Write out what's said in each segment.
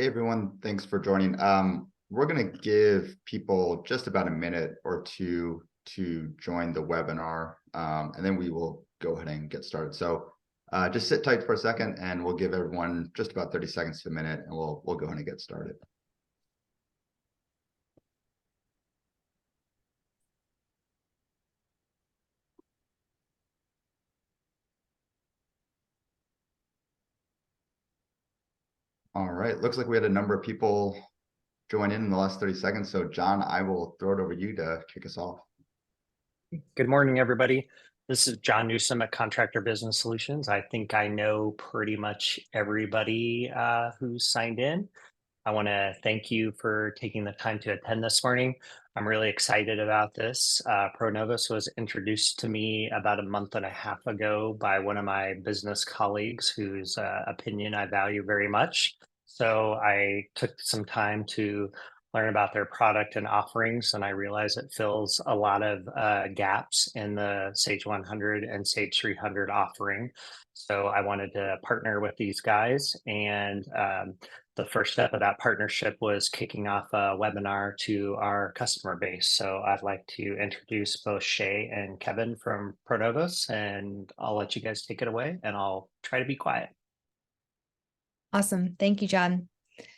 Hey everyone, thanks for joining. We're going to give people just about a minute or two to join the webinar, and then we will go ahead and get started. So just sit tight for a second, and we'll give everyone just about 30 seconds to a minute, and we'll go ahead and get started. All right, looks like we had a number of people join in the last 30 seconds. So John, I will throw it over to you to kick us off. Good morning, everybody. This is Jon Newsom at Contractor Business Solutions. I think I know pretty much everybody who's signed in. I want to thank you for taking the time to attend this morning. I'm really excited about this. ProNovos was introduced to me about a month and a half ago by one of my business colleagues whose opinion I value very much. So I took some time to learn about their product and offerings, and I realize it fills a lot of gaps in the Sage 100 and Sage 300 offering. So I wanted to partner with these guys, and the first step of that partnership was kicking off a webinar to our customer base. So I'd like to introduce both Shea and Kevin from ProNovos, and I'll let you guys take it away, and I'll try to be quiet. Awesome. Thank you, John.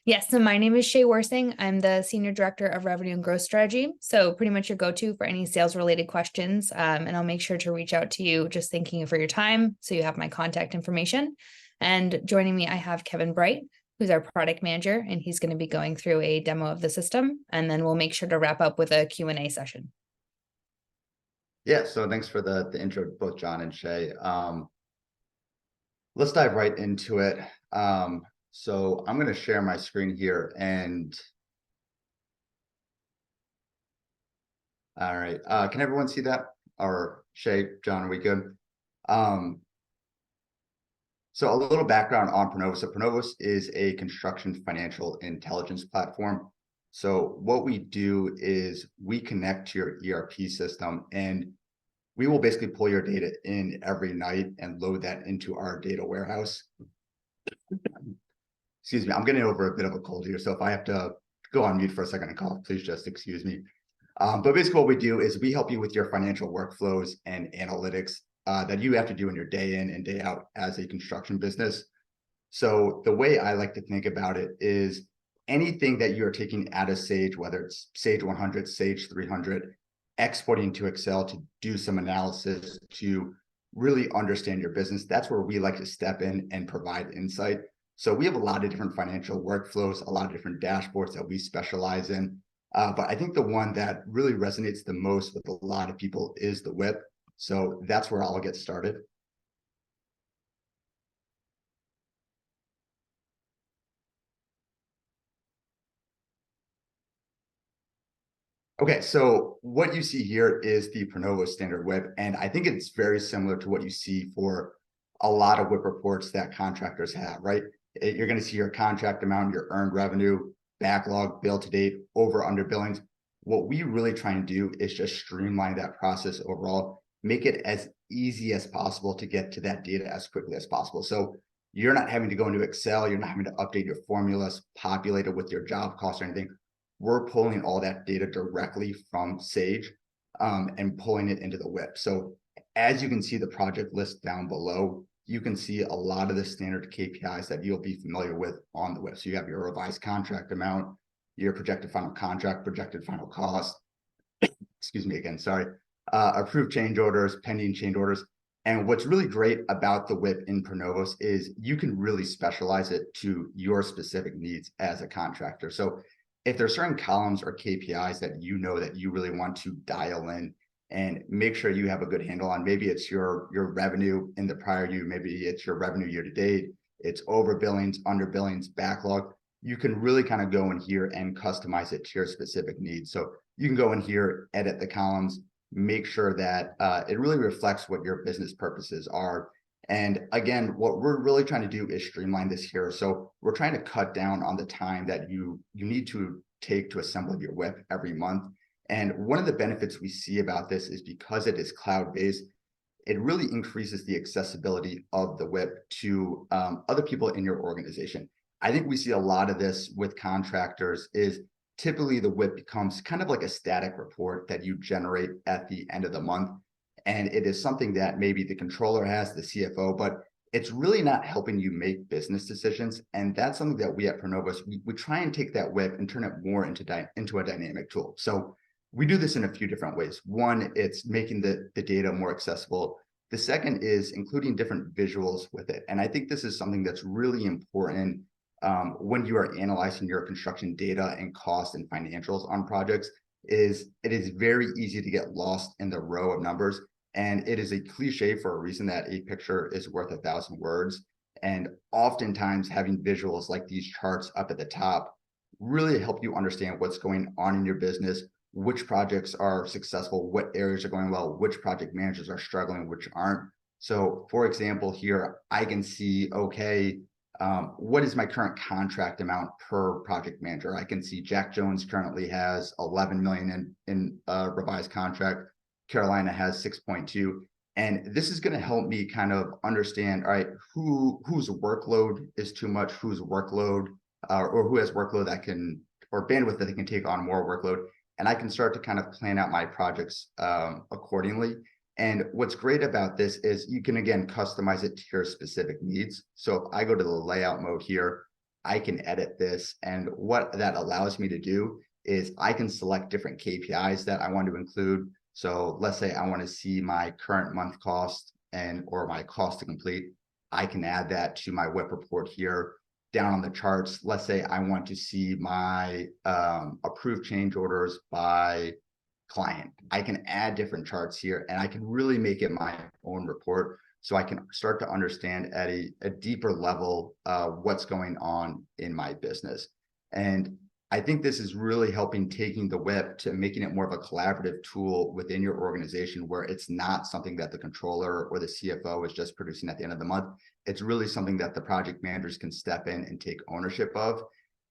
Yes, so my name is Shea Wirsing. I'm the Senior Director of Revenue and Growth Strategy. So pretty much your go-to for any sales related questions. And I'll make sure to reach out to you, just thanking you for your time. So you have my contact information. And joining me, I have Kevin Bright, who's our product manager, and he's going to be going through a demo of the system. And then we'll make sure to wrap up with a Q&A session. Yeah, so thanks for the intro, both John and Shea. Let's dive right into it. So I'm going to share my screen here, and all right, can everyone see that? Or Shea, John, are we good? So a little background on ProNovos. So ProNovos is a construction financial intelligence platform. So what we do is we connect to your ERP system, and we will basically pull your data in every night and load that into our data warehouse. Excuse me, I'm getting over a bit of a cold here, so if I have to go on mute for a second and cough, please just excuse me. But basically what we do is we help you with your financial workflows and analytics that you have to do in your day in and day out as a construction business. So the way I like to think about it is anything that you're taking out of Sage, whether it's Sage 100, Sage 300, exporting to Excel to do some analysis to really understand your business, that's where we like to step in and provide insight. So we have a lot of different financial workflows, a lot of different dashboards that we specialize in. But I think the one that really resonates the most with a lot of people is the WIP. So that's where I'll get started. Okay, so what you see here is the ProNovos standard WIP, and I think it's very similar to what you see for a lot of WIP reports that contractors have, right? You're going to see your contract amount, your earned revenue, backlog, bill to date, over under billings. What we really try and do is just streamline that process overall, make it as easy as possible to get to that data as quickly as possible. So you're not having to go into Excel, you're not having to update your formulas, populate it with your job costs or anything. We're pulling all that data directly from Sage and pulling it into the WIP. So as you can see the project list down below, you can see a lot of the standard KPIs that you'll be familiar with on the WIP. So you have your revised contract amount, your projected final contract, projected final cost, excuse me again, sorry, approved change orders, pending change orders. And what's really great about the WIP in ProNovos is you can really specialize it to your specific needs as a contractor. So if there's certain columns or KPIs that you know that you really want to dial in and make sure you have a good handle on, maybe it's your revenue in the prior year, maybe it's your revenue year to date, it's over billings, under billings, backlog, you can really kind of go in here and customize it to your specific needs. So you can go in here, edit the columns, make sure that it really reflects what your business purposes are. And again, what we're really trying to do is streamline this here. So we're trying to cut down on the time that you need to take to assemble your WIP every month. And one of the benefits we see about this is because it is cloud-based, it really increases the accessibility of the WIP to other people in your organization. I think we see a lot of this with contractors is typically the WIP becomes kind of like a static report that you generate at the end of the month. And it is something that maybe the controller has, the CFO, but it's really not helping you make business decisions. And that's something that we at ProNovos, we try and take that WIP and turn it more into a dynamic tool. So we do this in a few different ways. One, it's making the data more accessible. The second is including different visuals with it. And I think this is something that's really important when you are analyzing your construction data and cost and financials on projects. It is very easy to get lost in the row of numbers. And it is a cliche for a reason that a picture is worth 1,000 words. And oftentimes having visuals like these charts up at the top really help you understand what's going on in your business, which projects are successful, what areas are going well, which project managers are struggling, which aren't. So for example, here I can see, okay, what is my current contract amount per project manager? I can see Jack Jones currently has 11 million in revised contract. Carolina has 6.2. And this is going to help me kind of understand, all right, whose workload is too much, whose workload or who has workload that can, or bandwidth that they can take on more workload. And I can start to kind of plan out my projects accordingly. And what's great about this is you can, again, customize it to your specific needs. So if I go to the layout mode here, I can edit this. And what that allows me to do is I can select different KPIs that I want to include. So let's say I want to see my current month cost or my cost to complete. I can add that to my WIP report here. Down on the charts, let's say I want to see my approved change orders by client. I can add different charts here and I can really make it my own report so I can start to understand at a deeper level what's going on in my business. And I think this is really helping taking the WIP to making it more of a collaborative tool within your organization where it's not something that the controller or the CFO is just producing at the end of the month. It's really something that the project managers can step in and take ownership of.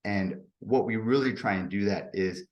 And what we really try and do that is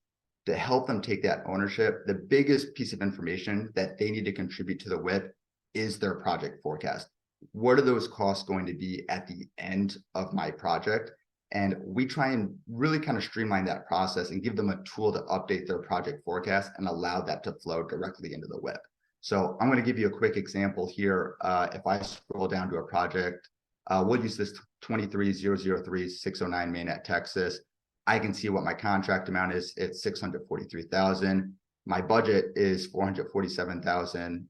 to help them take that ownership. The biggest piece of information that they need to contribute to the WIP is their project forecast. What are those costs going to be at the end of my project? And we try and really kind of streamline that process and give them a tool to update their project forecast and allow that to flow directly into the WIP. So I'm going to give you a quick example here. If I scroll down to a project, we'll use this 23003-609 Mainnet, Texas. I can see what my contract amount is. It's $643,000. My budget is $447,000.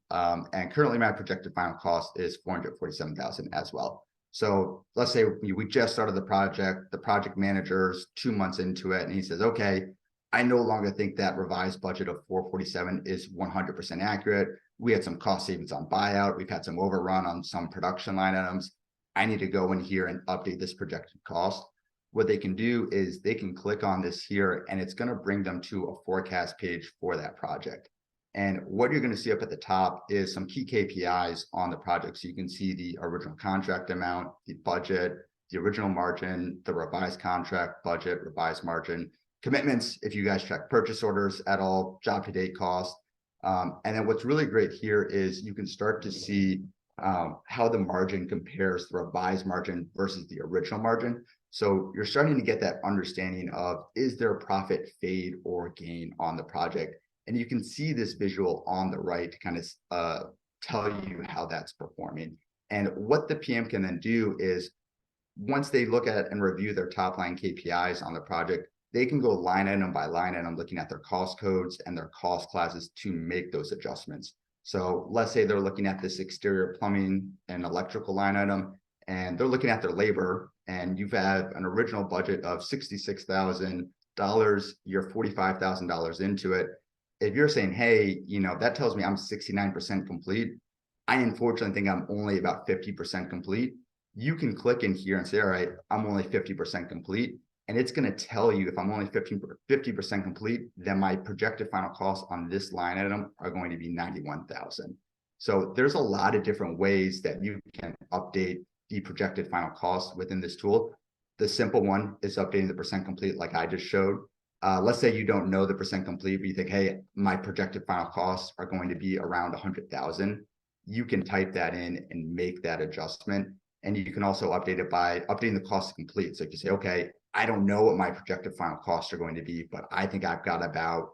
And currently my projected final cost is $447,000 as well. So let's say we just started the project manager's 2 months into it, and he says, okay, I no longer think that revised budget of 447 is 100% accurate. We had some cost savings on buyout. We've had some overrun on some production line items. I need to go in here and update this projected cost. What they can do is they can click on this here, and it's going to bring them to a forecast page for that project. And what you're going to see up at the top is some key KPIs on the project. So you can see the original contract amount, the budget, the original margin, the revised contract, budget, revised margin, commitments, if you guys check purchase orders at all, job to date cost. And then what's really great here is you can start to see how the margin compares the revised margin versus the original margin. So you're starting to get that understanding of, is there a profit fade or gain on the project? And you can see this visual on the right to kind of tell you how that's performing. And what the PM can then do is, once they look at and review their top line KPIs on the project, they can go line item by line item, looking at their cost codes and their cost classes to make those adjustments. So let's say they're looking at this exterior plumbing and electrical line item, and they're looking at their labor, and you've had an original budget of $66,000, you're $45,000 into it. If you're saying, hey, that tells me I'm 69% complete, I unfortunately think I'm only about 50% complete. You can click in here and say, all right, I'm only 50% complete. And it's going to tell you if I'm only 50% complete, then my projected final costs on this line item are going to be $91,000. So there's a lot of different ways that you can update the projected final cost within this tool. The simple one is updating the percent complete like I just showed. Let's say you don't know the percent complete, but you think, hey, my projected final costs are going to be around 100,000. You can type that in and make that adjustment. And you can also update it by updating the cost to complete. So you can say, okay, I don't know what my projected final costs are going to be, but I think I've got about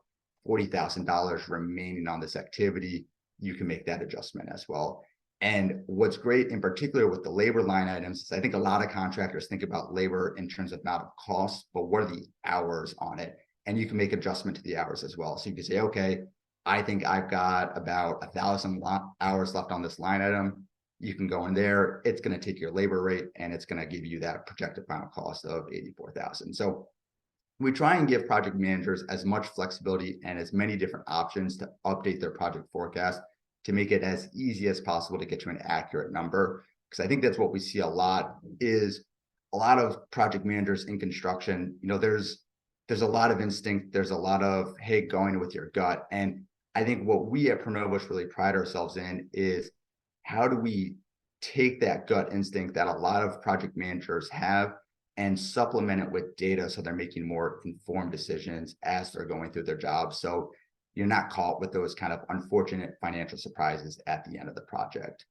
$40,000 remaining on this activity. You can make that adjustment as well. And what's great in particular with the labor line items is I think a lot of contractors think about labor in terms of amount of cost, but what are the hours on it? And you can make adjustment to the hours as well. So you can say, okay, I think I've got about 1,000 hours left on this line item. You can go in there, it's going to take your labor rate and it's going to give you that projected final cost of 84,000. So we try and give project managers as much flexibility and as many different options to update their project forecast to make it as easy as possible to get to an accurate number. Because I think that's what we see a lot is a lot of project managers in construction, there's a lot of instinct, there's a lot of, hey, going with your gut. And I think what we at ProNovos really pride ourselves in is how do we take that gut instinct that a lot of project managers have and supplement it with data so they're making more informed decisions as they're going through their jobs. So you're not caught with those kind of unfortunate financial surprises at the end of the project.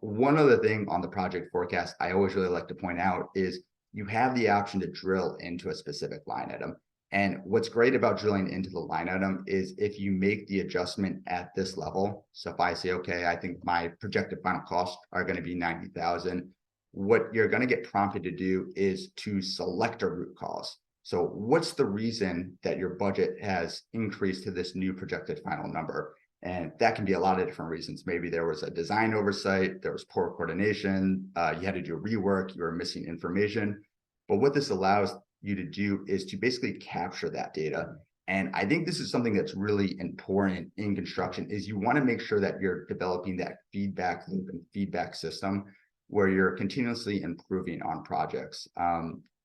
One other thing on the project forecast I always really like to point out is you have the option to drill into a specific line item. And what's great about drilling into the line item is if you make the adjustment at this level. So if I say, okay, I think my projected final costs are going to be 90,000, what you're going to get prompted to do is to select a root cause. So what's the reason that your budget has increased to this new projected final number? And that can be a lot of different reasons. Maybe there was a design oversight, there was poor coordination, you had to do rework, you were missing information. But what this allows you to do is to basically capture that data. And I think this is something that's really important in construction is you want to make sure that you're developing that feedback loop and feedback system where you're continuously improving on projects.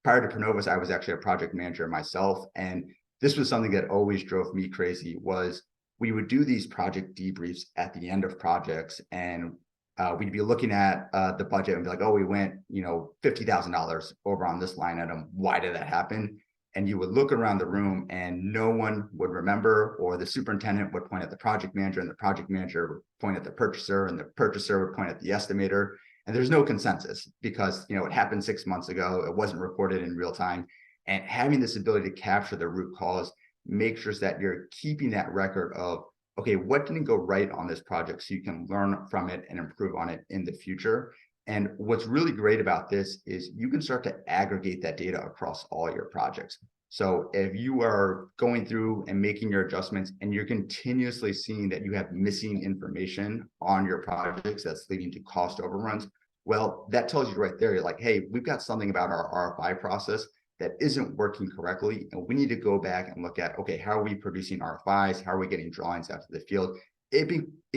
Prior to ProNovos, I was actually a project manager myself. And this was something that always drove me crazy was we would do these project debriefs at the end of projects and we'd be looking at the budget and be like, oh, we went, $50,000 over on this line item. Why did that happen? And you would look around the room and no one would remember, or the superintendent would point at the project manager and the project manager would point at the purchaser and the purchaser would point at the estimator. And there's no consensus because, it happened 6 months ago. It wasn't reported in real time. And having this ability to capture the root cause makes sure that you're keeping that record of, okay, what didn't go right on this project so you can learn from it and improve on it in the future. And what's really great about this is you can start to aggregate that data across all your projects. So if you are going through and making your adjustments and you're continuously seeing that you have missing information on your projects that's leading to cost overruns, well, that tells you right there, you're like, hey, we've got something about our RFI process that isn't working correctly. And we need to go back and look at, okay, how are we producing RFIs? How are we getting drawings out to the field? It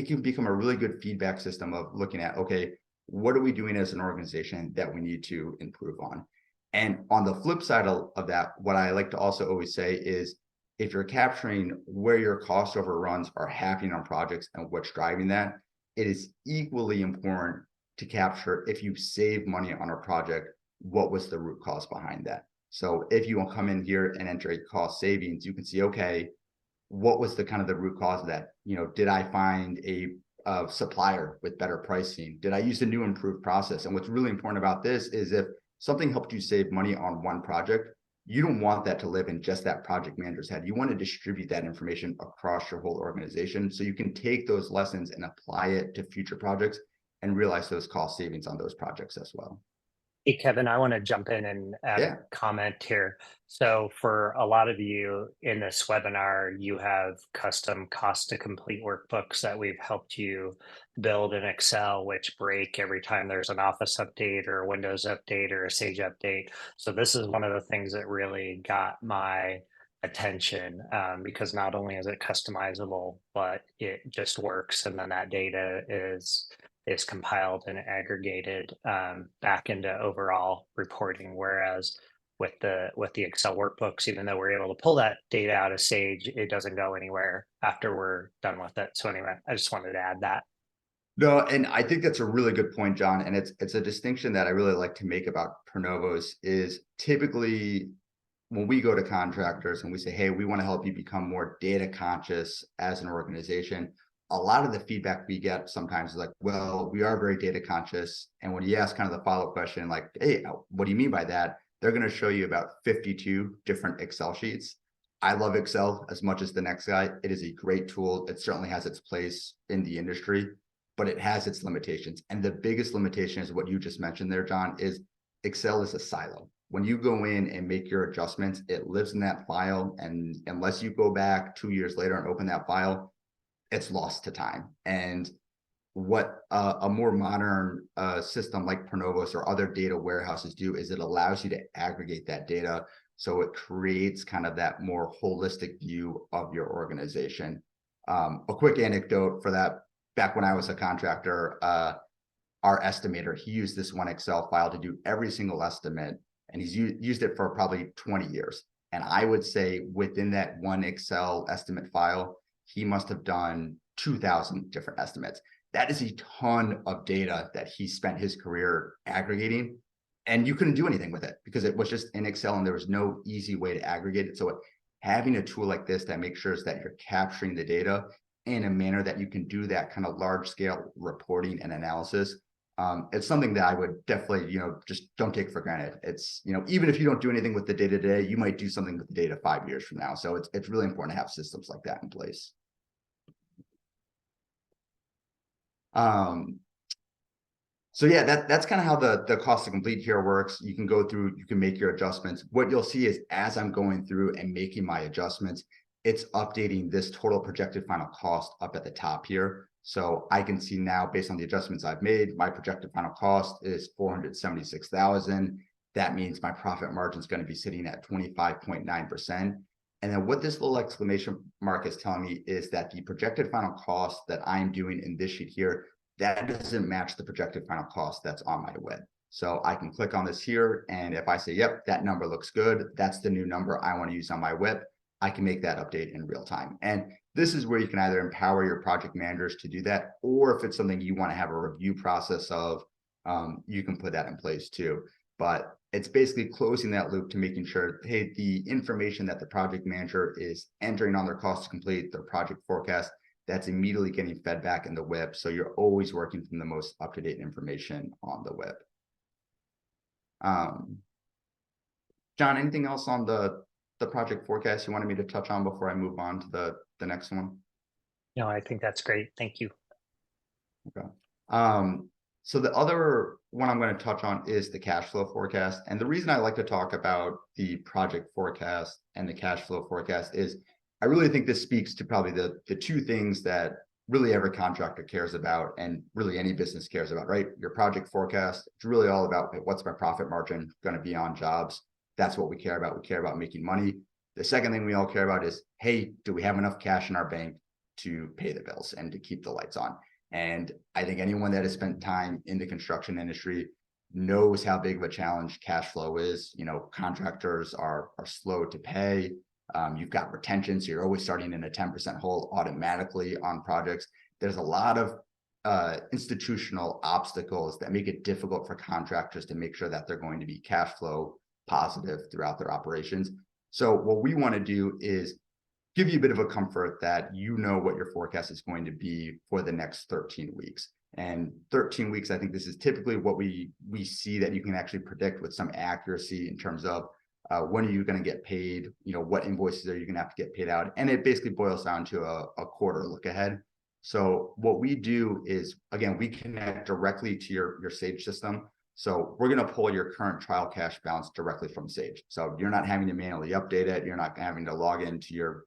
can become a really good feedback system of looking at, okay, what are we doing as an organization that we need to improve on? And on the flip side of that, what I like to also always say is if you're capturing where your cost overruns are happening on projects and what's driving that, it is equally important to capture if you save money on a project, what was the root cause behind that? So if you will come in here and enter a cost savings, you can see, okay, what was the kind of the root cause of that? Did I find a supplier with better pricing? Did I use a new improved process? And what's really important about this is if something helped you save money on one project, you don't want that to live in just that project manager's head. You want to distribute that information across your whole organization so you can take those lessons and apply it to future projects and realize those cost savings on those projects as well. Hey, Kevin, I want to jump in and add a comment here. So for a lot of you in this webinar, you have custom cost to complete workbooks that we've helped you build in Excel, which break every time there's an Office update or a Windows update or a Sage update. So this is one of the things that really got my attention because not only is it customizable, but it just works. And then that data is compiled and aggregated back into overall reporting. Whereas with the Excel workbooks, even though we're able to pull that data out of Sage, it doesn't go anywhere after we're done with it. So anyway, I just wanted to add that. No, and I think that's a really good point, John. And it's a distinction that I really like to make about ProNovos is typically when we go to contractors and we say, hey, we want to help you become more data conscious as an organization, a lot of the feedback we get sometimes is like, well, we are very data conscious. And when you ask kind of the follow-up question, like, hey, what do you mean by that? They're going to show you about 52 different Excel sheets. I love Excel as much as the next guy. It is a great tool. It certainly has its place in the industry, but it has its limitations. And the biggest limitation is what you just mentioned there, John, is Excel is a silo. When you go in and make your adjustments, it lives in that file. And unless you go back 2 years later and open that file, it's lost to time. And what a more modern system like ProNovos or other data warehouses do is it allows you to aggregate that data. So it creates kind of that more holistic view of your organization. A quick anecdote for that, back when I was a contractor, our estimator, he used this one Excel file to do every single estimate, and he's used it for probably 20 years. And I would say within that one Excel estimate file, he must have done 2,000 different estimates. That is a ton of data that he spent his career aggregating, and you couldn't do anything with it because it was just in Excel and there was no easy way to aggregate it. So having a tool like this that makes sure that you're capturing the data in a manner that you can do that kind of large scale reporting and analysis, it's something that I would definitely, just don't take for granted. It's, even if you don't do anything with the data today, you might do something with the data 5 years from now. So it's really important to have systems like that in place. So yeah, that's kind of how the cost to complete here works. You can go through, you can make your adjustments. What you'll see is as I'm going through and making my adjustments, it's updating this total projected final cost up at the top here. So I can see now, based on the adjustments I've made, my projected final cost is $476,000. That means my profit margin is going to be sitting at 25.9%. And then what this little exclamation mark is telling me is that the projected final cost that I'm doing in this sheet here, that doesn't match the projected final cost that's on my web. So I can click on this here, and if I say, yep, that number looks good, that's the new number I want to use on my web, I can make that update in real time. And this is where you can either empower your project managers to do that, or if it's something you want to have a review process of, you can put that in place too. But it's basically closing that loop to making sure, hey, the information that the project manager is entering on their cost to complete, their project forecast, that's immediately getting fed back in the web. So you're always working from the most up-to-date information on the web. John, anything else on the project forecast you wanted me to touch on before I move on to the next one? No, I think that's great. Thank you. Okay. So the other one I'm going to touch on is the cash flow forecast. And the reason I like to talk about the project forecast and the cash flow forecast is I really think this speaks to probably the two things that really every contractor cares about, and really any business cares about, right? Your project forecast, it's really all about what's my profit margin going to be on jobs. That's what we care about. We care about making money. The second thing we all care about is, hey, do we have enough cash in our bank to pay the bills and to keep the lights on? And I think anyone that has spent time in the construction industry knows how big of a challenge cash flow is. Contractors are slow to pay. You've got retention, so you're always starting in a 10% hole automatically on projects. There's a lot of institutional obstacles that make it difficult for contractors to make sure that they're going to be cash flow positive throughout their operations. So what we want to do is give you a bit of a comfort that you know what your forecast is going to be for the next 13 weeks. And 13 weeks, I think this is typically what we see that you can actually predict with some accuracy in terms of when are you going to get paid, what invoices are you going to have to get paid out? And it basically boils down to a quarter look ahead. So what we do is, again, we connect directly to your Sage system. So we're going to pull your current trial cash balance directly from Sage. So you're not having to manually update it. You're not having to log into your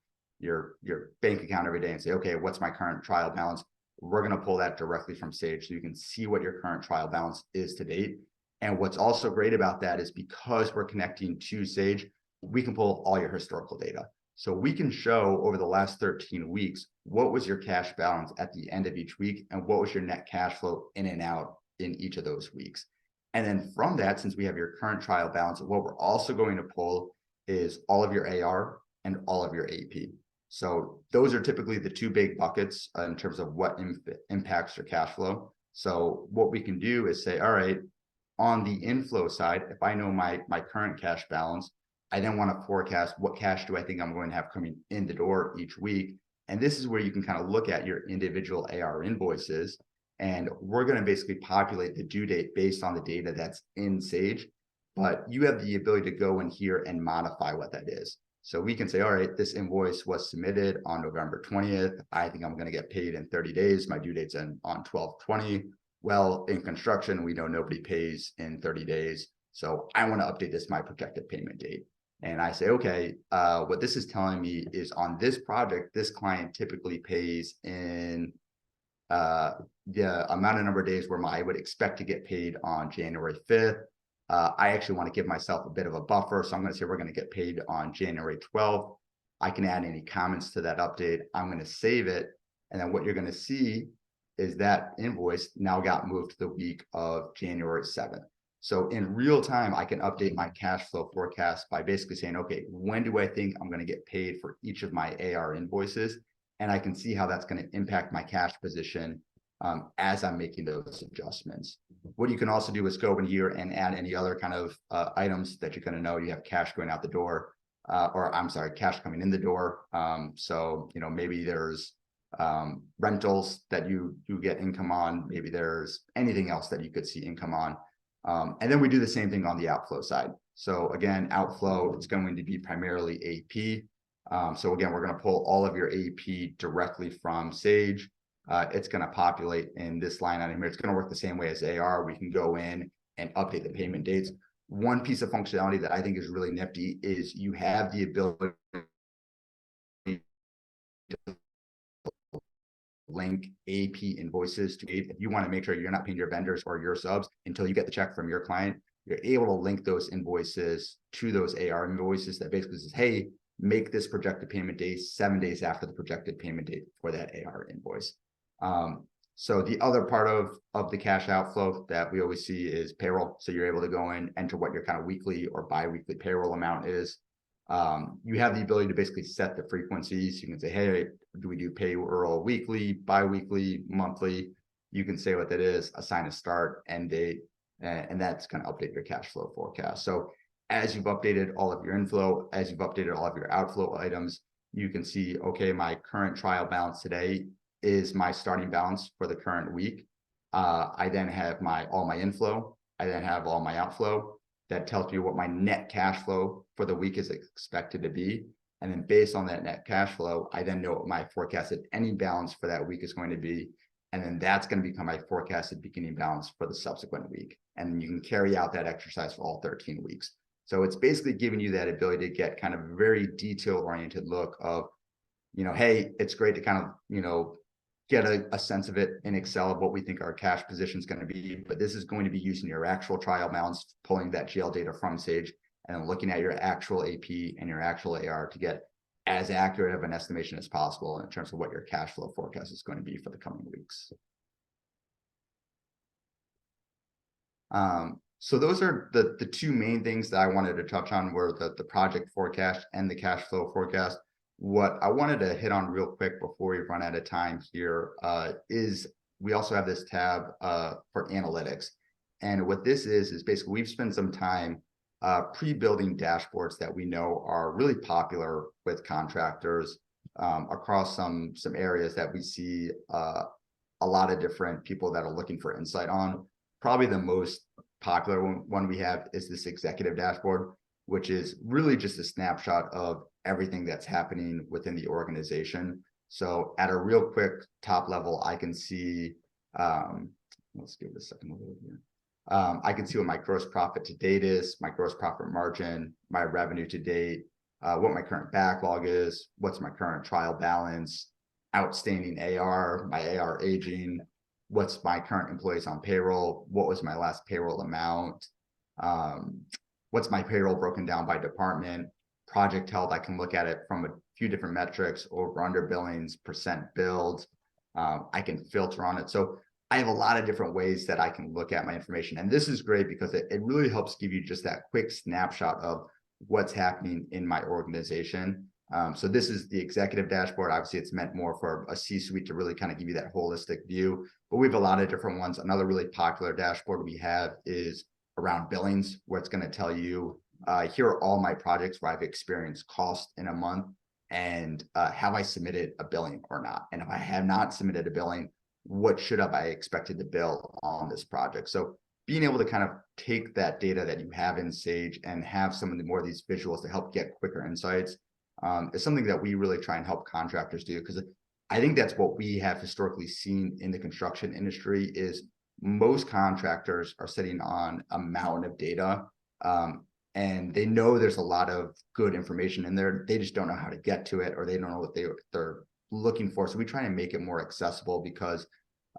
bank account every day and say, okay, what's my current trial balance? We're going to pull that directly from Sage so you can see what your current trial balance is to date. And what's also great about that is because we're connecting to Sage, we can pull all your historical data. So we can show over the last 13 weeks, what was your cash balance at the end of each week and what was your net cash flow in and out in each of those weeks. And then from that, since we have your current trial balance, what we're also going to pull is all of your AR and all of your AP. So those are typically the two big buckets in terms of what impacts your cash flow. So what we can do is say, all right, on the inflow side, if I know my current cash balance, I then want to forecast what cash do I think I'm going to have coming in the door each week. And this is where you can kind of look at your individual AR invoices. And we're going to basically populate the due date based on the data that's in Sage. But you have the ability to go in here and modify what that is. So we can say, all right, this invoice was submitted on November 20th. I think I'm going to get paid in 30 days. My due date's on 12/20. Well, in construction, we know nobody pays in 30 days. So I want to update this my projected payment date. And I say, okay, what this is telling me is on this project, this client typically pays in the amount of number of days where I would expect to get paid on January 5th. I actually want to give myself a bit of a buffer. So I'm going to say we're going to get paid on January 12th. I can add any comments to that update. I'm going to save it. And then what you're going to see is that invoice now got moved to the week of January 7th. So in real time, I can update my cash flow forecast by basically saying, okay, when do I think I'm going to get paid for each of my AR invoices? And I can see how that's going to impact my cash position as I'm making those adjustments. What you can also do is go in here and add any other kind of items that you're going to know you have cash going out the door, or I'm sorry, cash coming in the door. So, you know, maybe there's rentals that you get income on. Maybe there's anything else that you could see income on. And then we do the same thing on the outflow side. So again, outflow, it's going to be primarily AP. So again, we're going to pull all of your AP directly from Sage. It's going to populate in this line item here. It's going to work the same way as AR. We can go in and update the payment dates. One piece of functionality that I think is really nifty is you have the ability to link AP invoices to, if you want to make sure you're not paying your vendors or your subs until you get the check from your client, you're able to link those invoices to those AR invoices that basically says, hey, make this projected payment date 7 days after the projected payment date for that AR invoice. So the other part of the cash outflow that we always see is payroll. So you're able to go in, enter what your kind of weekly or bi-weekly payroll amount is. You have the ability to basically set the frequencies. You can say, hey, do we do payroll weekly, bi-weekly, monthly? You can say what that is, assign a start, end date, and that's going to update your cash flow forecast. So as you've updated all of your inflow, as you've updated all of your outflow items, you can see, okay, my current trial balance today is my starting balance for the current week. I then have all my inflow. I then have all my outflow. That tells me what my net cash flow for the week is expected to be. And then based on that net cash flow, I then know what my forecasted ending balance for that week is going to be. And then that's going to become my forecasted beginning balance for the subsequent week. And you can carry out that exercise for all 13 weeks. So it's basically giving you that ability to get kind of a very detail-oriented look of, you know, hey, it's great to kind of, you know, get a sense of it in Excel of what we think our cash position is going to be. But this is going to be using your actual trial balance, pulling that GL data from Sage, and then looking at your actual AP and your actual AR to get as accurate of an estimation as possible in terms of what your cash flow forecast is going to be for the coming weeks. So those are the two main things that I wanted to touch on were the project forecast and the cash flow forecast. What I wanted to hit on real quick before we run out of time here is we also have this tab for analytics. And what this is basically we've spent some time pre-building dashboards that we know are really popular with contractors across some areas that we see a lot of different people that are looking for insight on. Probably the most popular one we have is this executive dashboard, which is really just a snapshot of everything that's happening within the organization. So at a real quick top level, I can see, let's give it a second over here. I can see what my gross profit to date is, my gross profit margin, my revenue to date, what my current backlog is, what's my current trial balance, outstanding AR, my AR aging, what's my current employees on payroll, what was my last payroll amount, what's my payroll broken down by department, project held. I can look at it from a few different metrics, over under billings, percent billed. I can filter on it. So I have a lot of different ways that I can look at my information. And this is great because it really helps give you just that quick snapshot of what's happening in my organization. So this is the executive dashboard. Obviously, it's meant more for a C-suite to really kind of give you that holistic view. But we have a lot of different ones. Another really popular dashboard we have is around billings, where it's going to tell you, here are all my projects where I've experienced cost in a month. And have I submitted a billing or not? And if I have not submitted a billing, what should have I expected to bill on this project? So being able to kind of take that data that you have in Sage and have some of the more of these visuals to help get quicker insights is something that we really try and help contractors do, because I think that's what we have historically seen in the construction industry is most contractors are sitting on a mountain of data, and they know there's a lot of good information in there. They just don't know how to get to it, or they don't know what they're looking for. So we try and make it more accessible because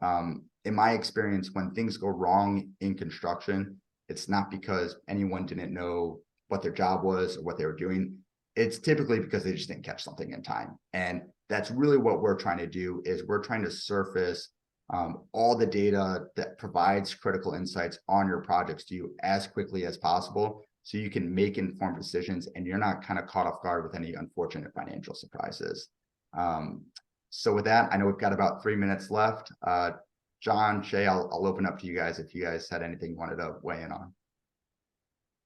in my experience, when things go wrong in construction, it's not because anyone didn't know what their job was or what they were doing. It's typically because they just didn't catch something in time. And that's really what we're trying to do is we're trying to surface all the data that provides critical insights on your projects to you as quickly as possible, so you can make informed decisions and you're not kind of caught off guard with any unfortunate financial surprises. So with that, I know we've got about 3 minutes left. Jon, Shea, I'll open up to you guys if you guys had anything you wanted to weigh in on.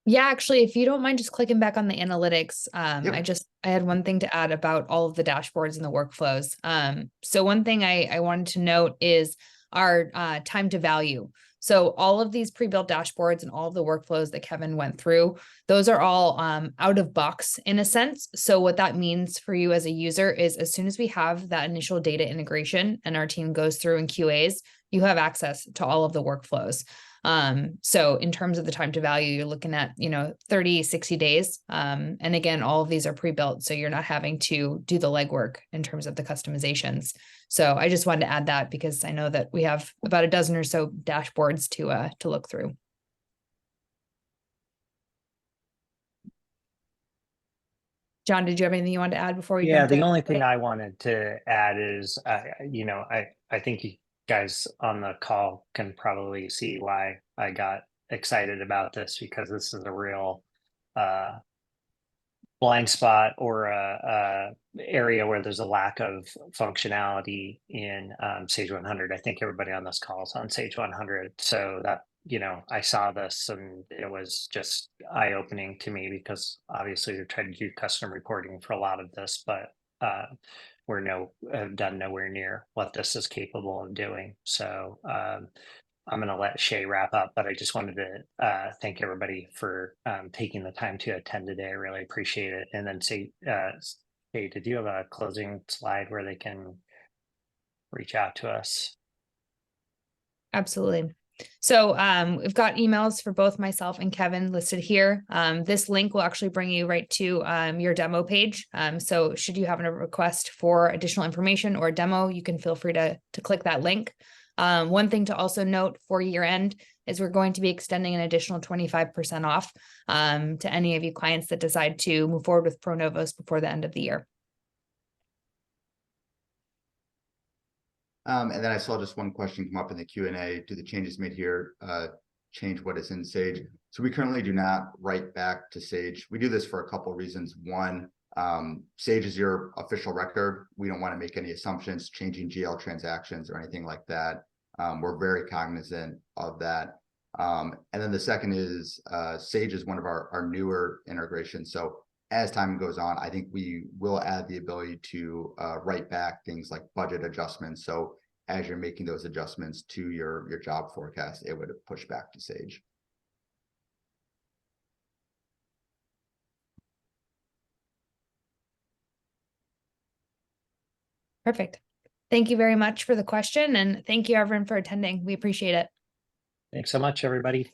Yeah, actually, if you don't mind just clicking back on the analytics, Yep. I had one thing to add about all of the dashboards and the workflows. So one thing I wanted to note is our time to value. So all of these pre-built dashboards and all of the workflows that Kevin went through, those are all out of box in a sense. So what that means for you as a user is as soon as we have that initial data integration and our team goes through and QAs, you have access to all of the workflows. So in terms of the time to value, you're looking at, 30, 60 days. And again, all of these are pre-built, so you're not having to do the legwork in terms of the customizations. So I just wanted to add that because I know that we have about a dozen or so dashboards to look through. Jon, did you have anything you wanted to add before we Yeah, jump the to? only thing I wanted to add is, I think you guys on the call can probably see why I got excited about this, because this is a real blind spot or a area where there's a lack of functionality in Sage 100. I think everybody on this call is on Sage 100. So that, I saw this and it was just eye-opening to me, because obviously we're trying to do custom reporting for a lot of this, but have done nowhere near what this is capable of doing. So I'm going to let Shea wrap up, but I just wanted to thank everybody for taking the time to attend today. I really appreciate it. And then Shea, did you have a closing slide where they can reach out to us? Absolutely. So we've got emails for both myself and Kevin listed here. This link will actually bring you right to your demo page. So should you have a request for additional information or a demo, you can feel free to click that link. One thing to also note for year end is we're going to be extending an additional 25% off to any of you clients that decide to move forward with ProNovos before the end of the year. And then I saw just one question come up in the Q&A. Do the changes made here change what is in Sage? So we currently do not write back to Sage. We do this for a couple of reasons. One, Sage is your official record. We don't want to make any assumptions, changing GL transactions or anything like that. We're very cognizant of that. And then the second is Sage is one of our newer integrations. So as time goes on, I think we will add the ability to write back things like budget adjustments. So as you're making those adjustments to your job forecast, it would push back to Sage. Perfect. Thank you very much for the question, and thank you everyone for attending. We appreciate it. Thanks so much, everybody.